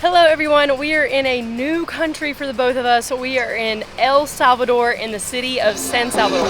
Hello everyone, we are in a new country for the both of us. We are in El Salvador in the city of San Salvador.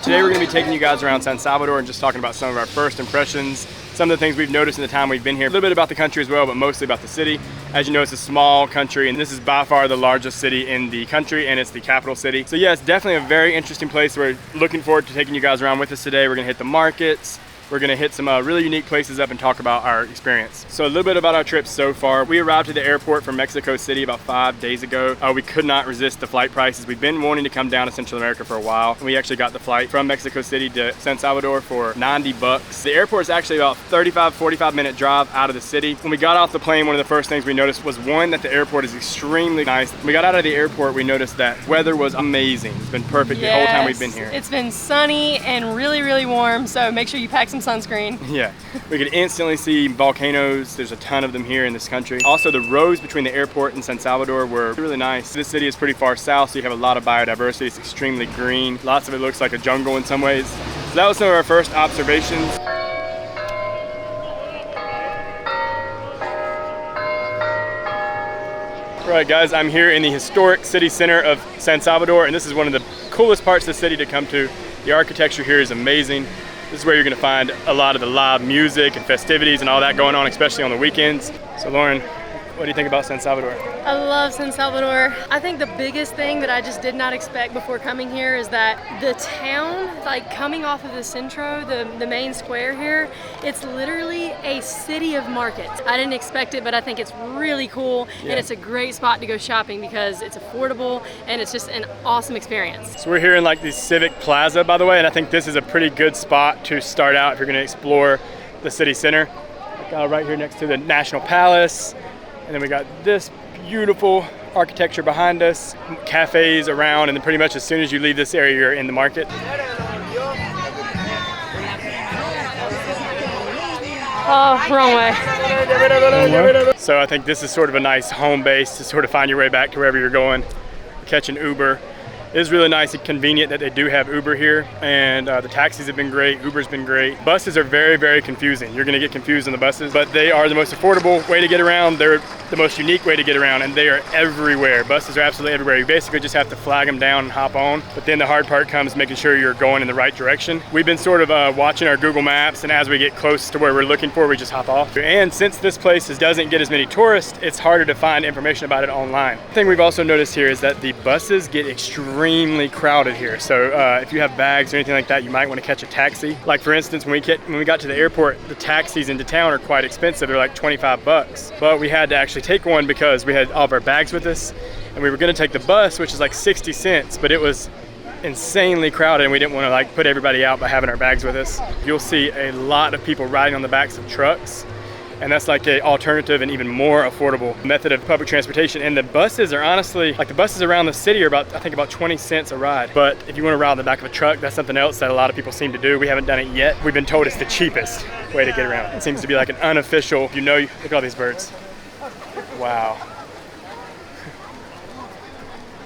Today we're going to be taking you guys around San Salvador and just talking about some of our first impressions, some of the things we've noticed in the time we've been here, a little bit about the country as well, but mostly about the city. As you know, it's a small country and this is by far the largest city in the country and it's the capital city. So yeah, it's definitely a very interesting place. We're looking forward to taking you guys around with us today. We're going to hit the markets. We're gonna hit some really unique places up and talk about our experience. So a little bit about our trip so far. We arrived at the airport from Mexico City about 5 days ago. We could not resist the flight prices. We've been wanting to come down to Central America for a while. And we actually got the flight from Mexico City to San Salvador for 90 bucks. The airport is actually about 45 minute drive out of the city. When we got off the plane, one of the first things we noticed was one, that the airport is extremely nice. When we got out of the airport, we noticed that weather was amazing. It's been perfect the whole time we've been here. It's been sunny and really warm, so make sure you pack some sunscreen. Yeah, we could instantly see volcanoes. There's a ton of them here in this country. Also, the roads between the airport and San Salvador were really nice. This city is pretty far south, so you have a lot of biodiversity. It's extremely green. Lots of it looks like a jungle in some ways. So that was some of our first observations. All right, guys, I'm here in the historic city center of San Salvador, and this is one of the coolest parts of the city to come to. The architecture here is amazing. This is where you're gonna find a lot of the live music and festivities and all that going on, especially on the weekends. So Lauren, what do you think about San Salvador? I love San Salvador. I think the biggest thing that I just did not expect before coming here is that the town, like coming off of the Centro, the main square here, it's literally a city of markets. I didn't expect it, but I think it's really cool, and it's a great spot to go shopping because it's affordable and it's just an awesome experience. So we're here in like the Civic Plaza, by the way, and I think this is a pretty good spot to start out if you're gonna explore the city center. Right here next to the National Palace. And then we got this beautiful architecture behind us, cafes around, and then pretty much as soon as you leave this area, you're in the market. Oh, wrong way. So I think this is sort of a nice home base to sort of find your way back to wherever you're going. Catch an Uber. It is really nice and convenient that they do have Uber here, and the taxis have been great, Uber's been great. Buses are very confusing. You're gonna get confused on the buses, but they are the most affordable way to get around. They're the most unique way to get around, and they are everywhere. Buses are absolutely everywhere. You basically just have to flag them down and hop on, but then the hard part comes making sure you're going in the right direction. We've been sort of watching our Google Maps, and as we get close to where we're looking for, we just hop off. And since this place doesn't get as many tourists, it's harder to find information about it online. The thing we've also noticed here is that the buses get extremely crowded here. So if you have bags or anything like that, you might want to catch a taxi. Like for instance, when we got to the airport, the taxis into town are quite expensive. They're like 25 bucks. But we had to actually take one because we had all of our bags with us, and we were going to take the bus, which is like 60 cents, but it was insanely crowded and we didn't want to like put everybody out by having our bags with us. You'll see a lot of people riding on the backs of trucks, and that's like an alternative and even more affordable method of public transportation. And the buses are honestly, like the buses around the city are about, I think about 20 cents a ride. But if you want to ride on the back of a truck, that's something else that a lot of people seem to do. We haven't done it yet. We've been told it's the cheapest way to get around. It seems to be like an unofficial, look at all these birds. Wow.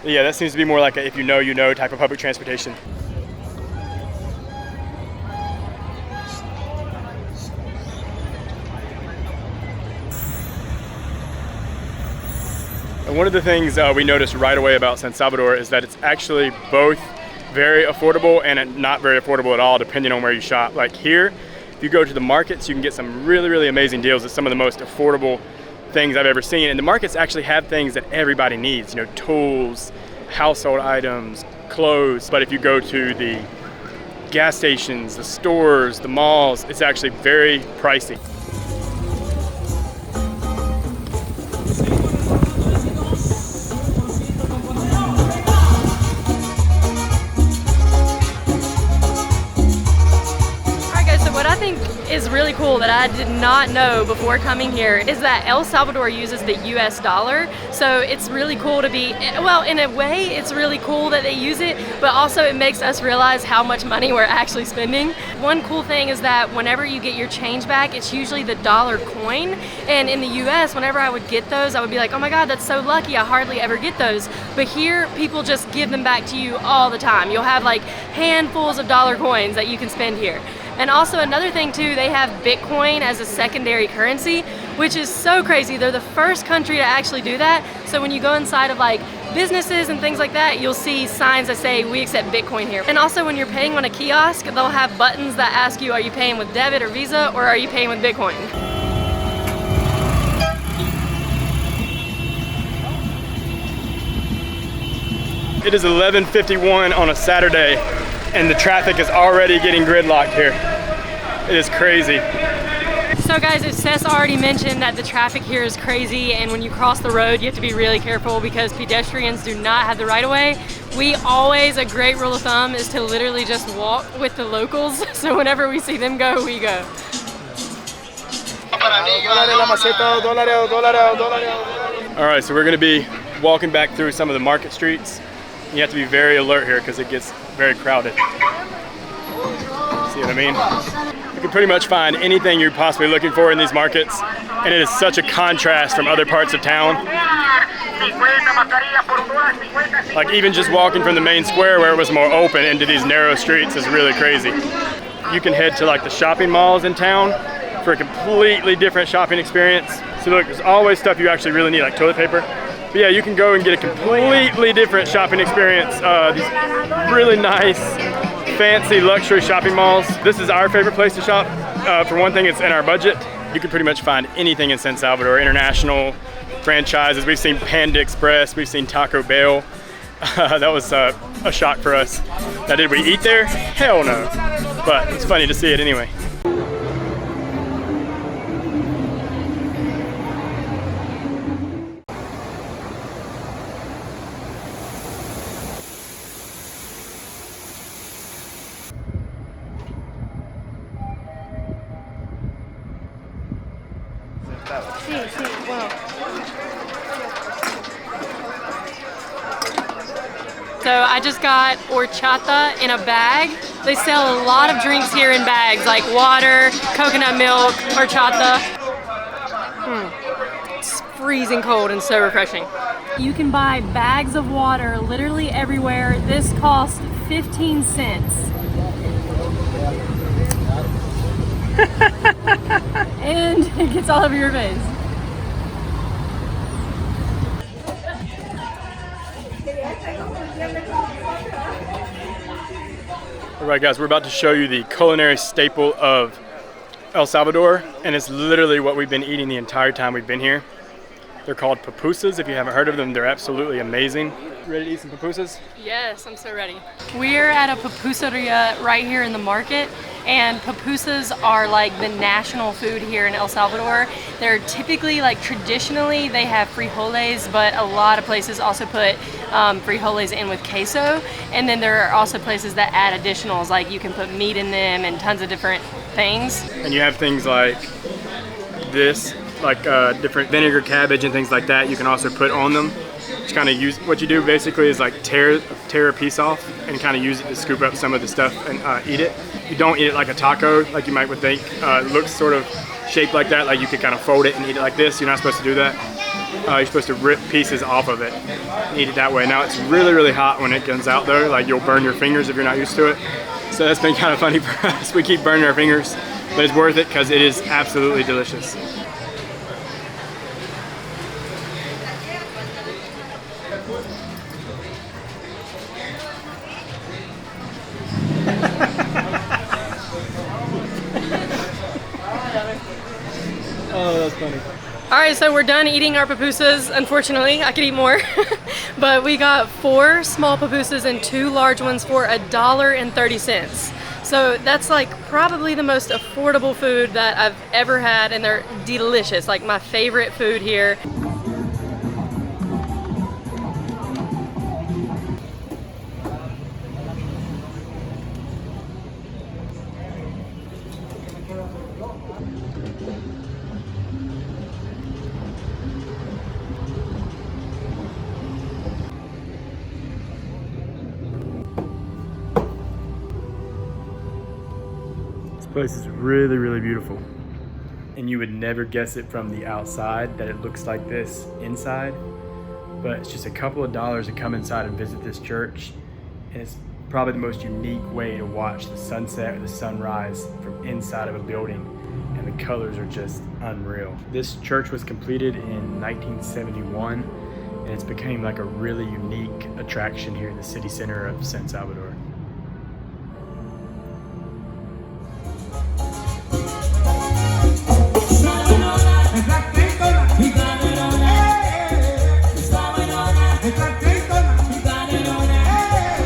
Yeah, that seems to be more like a if you know type of public transportation. And one of the things we noticed right away about San Salvador is that it's actually both very affordable and not very affordable at all, depending on where you shop. Like here, if you go to the markets, you can get some really amazing deals at some of the most affordable things I've ever seen. And the markets actually have things that everybody needs, tools, household items, clothes. But if you go to the gas stations, the stores, the malls, it's actually very pricey. is really cool that I did not know before coming here is that El Salvador uses the US dollar. So it's really cool to be, well, in a way, it's really cool that they use it, but also it makes us realize how much money we're actually spending. One cool thing is that whenever you get your change back, it's usually the dollar coin. And in the US, whenever I would get those, I would be like, oh my God, that's so lucky, I hardly ever get those. But here, people just give them back to you all the time. You'll have like handfuls of dollar coins that you can spend here. And also another thing too, they have Bitcoin as a secondary currency, which is so crazy. They're the first country to actually do that. So when you go inside of like businesses and things like that, you'll see signs that say we accept Bitcoin here. And also when you're paying on a kiosk, they'll have buttons that ask you, are you paying with debit or Visa, or are you paying with Bitcoin? It is 11:51 on a Saturday, and the traffic is already getting gridlocked here. It is crazy. So guys, as Seth already mentioned, that the traffic here is crazy, and when you cross the road, you have to be really careful because pedestrians do not have the right of way. We always, a great rule of thumb is to literally just walk with the locals. So whenever we see them go, we go. All right, so we're gonna be walking back through some of the market streets. You have to be very alert here because it gets very crowded. See what I mean? You can pretty much find anything you're possibly looking for in these markets, and it is such a contrast from other parts of town. Like even just walking from the main square where it was more open into these narrow streets is really crazy. You can head to like the shopping malls in town for a completely different shopping experience. So look, there's always stuff you actually really need, like toilet paper. But yeah, you can go and get a completely different shopping experience. These really nice, fancy luxury shopping malls. This is our favorite place to shop. For one thing, it's in our budget. You can pretty much find anything in San Salvador. International franchises. We've seen Panda Express. We've seen Taco Bell. That was a shock for us. Now, did we eat there? Hell no. But it's funny to see it anyway. So I just got horchata in a bag. They sell a lot of drinks here in bags, like water, coconut milk, horchata. It's freezing cold and so refreshing. You can buy bags of water literally everywhere. This costs 15 cents. And it gets all over your face. All right, guys, we're about to show you the culinary staple of El Salvador, and it's literally what we've been eating the entire time we've been here. They're called pupusas. If you haven't heard of them, they're absolutely amazing. Ready to eat some pupusas? Yes, I'm so ready. We're at a pupuseria right here in the market, and pupusas are like the national food here in El Salvador. They're typically, like traditionally, they have frijoles, but a lot of places also put frijoles in with queso. And then there are also places that add additionals, like you can put meat in them and tons of different things. And you have things like this, like different vinegar cabbage and things like that you can also put on them. Just kind of use, what you do basically is like tear a piece off and kind of use it to scoop up some of the stuff and eat it. You don't eat it like a taco, like you might would think. It looks sort of shaped like that, like you could kind of fold it and eat it like this. You're not supposed to do that. You're supposed to rip pieces off of it and eat it that way. Now it's really, really hot when it comes out though. Like you'll burn your fingers if you're not used to it. So that's been kind of funny for us. We keep burning our fingers, but it's worth it because it is absolutely delicious. Oh, that's funny. All right, so we're done eating our pupusas. Unfortunately, I could eat more, but we got 4 small pupusas and 2 large ones for $1.30. So that's like probably the most affordable food that I've ever had, and they're delicious, like my favorite food here. place is really, really beautiful. And you would never guess it from the outside that it looks like this inside. But it's just a couple of dollars to come inside and visit this church. And it's probably the most unique way to watch the sunset or the sunrise from inside of a building. And the colors are just unreal. This church was completed in 1971. And it's become like a really unique attraction here in the city center of San Salvador.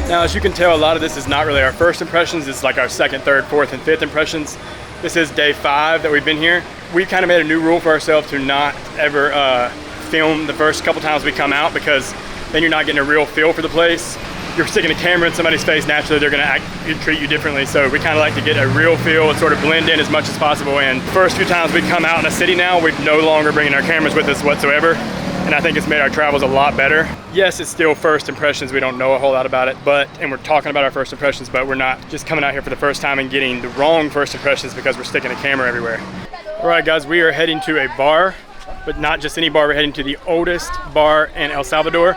Now, as you can tell, a lot of this is not really our first impressions. It's like our second, third, fourth, and fifth impressions. This is day 5 that we've been here. We kind of made a new rule for ourselves to not ever film the first couple times we come out, because then you're not getting a real feel for the place. You're sticking a camera in somebody's face, naturally they're gonna treat you differently. So we kind of like to get a real feel and sort of blend in as much as possible. And the first few times we come out in a city now, we're no longer bringing our cameras with us whatsoever. And I think it's made our travels a lot better. Yes, it's still first impressions. We don't know a whole lot about it, and we're talking about our first impressions, but we're not just coming out here for the first time and getting the wrong first impressions because we're sticking a camera everywhere. All right, guys, we are heading to a bar, but not just any bar. We're heading to the oldest bar in El Salvador.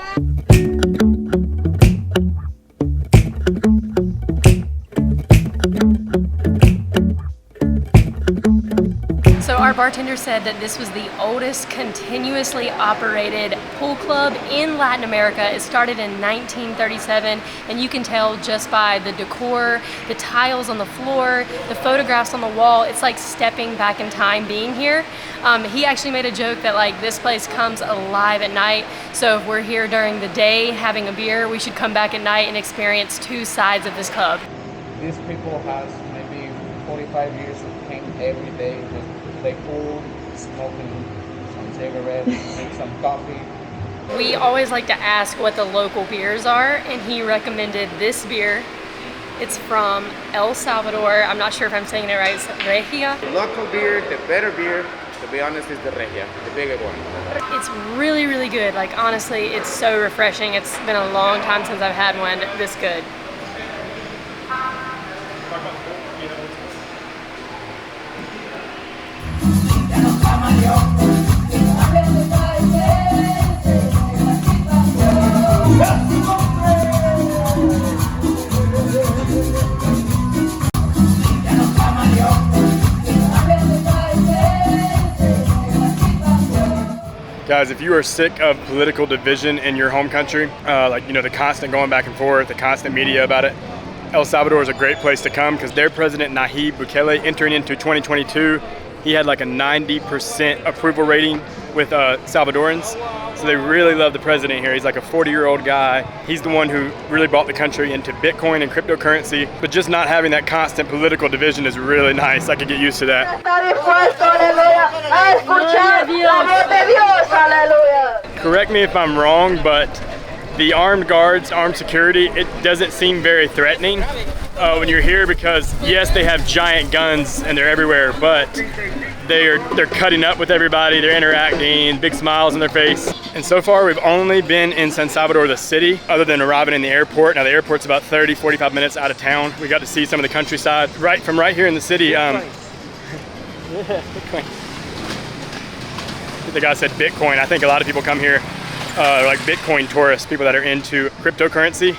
So our bartender said that this was the oldest continuously operated pool club in Latin America. It started in 1937, and you can tell just by the decor, the tiles on the floor, the photographs on the wall. It's like stepping back in time being here. He actually made a joke that like this place comes alive at night. So if we're here during the day having a beer, we should come back at night and experience 2 sides of this club. These people has maybe 45 years of came every day, just play pool, smoking some cigarettes, make some coffee. We always like to ask what the local beers are, and he recommended this beer. It's from El Salvador. I'm not sure if I'm saying it right. It's Regia. The local beer, the better beer, to be honest, is the Regia, the bigger one. It's really, really good. Like honestly, it's so refreshing. It's been a long time since I've had one this good. Guys, if you are sick of political division in your home country, like, you know, the constant going back and forth, the constant media about it, El Salvador is a great place to come because their president, Nayib Bukele, entering into 2022, he had like a 90% approval rating with Salvadorans. So they really love the president here. He's like a 40-year-old guy. He's the one who really brought the country into Bitcoin and cryptocurrency, but just not having that constant political division is really nice. I could get used to that. Correct me if I'm wrong, but the armed guards, armed security, it doesn't seem very threatening when you're here because yes, they have giant guns and they're everywhere, but they're cutting up with everybody, they're interacting, big smiles on their face. And so far we've only been in San Salvador, the city, other than arriving in the airport. Now the airport's about 30-45 minutes out of town. We got to see some of the countryside right here in the city. Bitcoin. The guy said Bitcoin. I think a lot of people come here like Bitcoin tourists, people that are into cryptocurrency.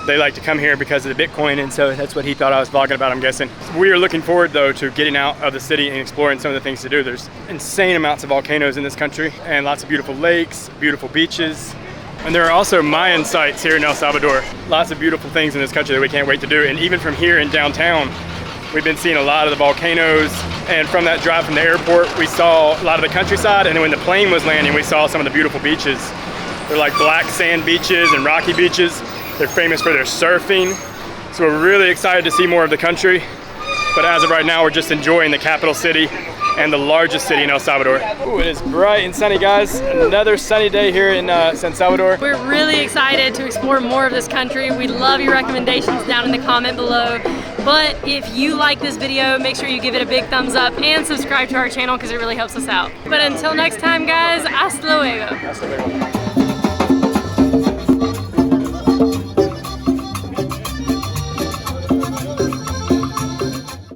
They like to come here because of the Bitcoin, and so that's what he thought I was vlogging about, I'm guessing. We are looking forward though to getting out of the city and exploring some of the things to do. There's insane amounts of volcanoes in this country and lots of beautiful lakes, beautiful beaches. And there are also Mayan sites here in El Salvador. Lots of beautiful things in this country that we can't wait to do. And even from here in downtown, we've been seeing a lot of the volcanoes. And from that drive from the airport, we saw a lot of the countryside. And then when the plane was landing, we saw some of the beautiful beaches. They're like black sand beaches and rocky beaches. They're famous for their surfing. So we're really excited to see more of the country. But as of right now, we're just enjoying the capital city and the largest city in El Salvador. Ooh, it is bright and sunny, guys. Another sunny day here in San Salvador. We're really excited to explore more of this country. We'd love your recommendations down in the comment below. But if you like this video, make sure you give it a big thumbs up and subscribe to our channel because it really helps us out. But until next time, guys, hasta luego. Hasta luego.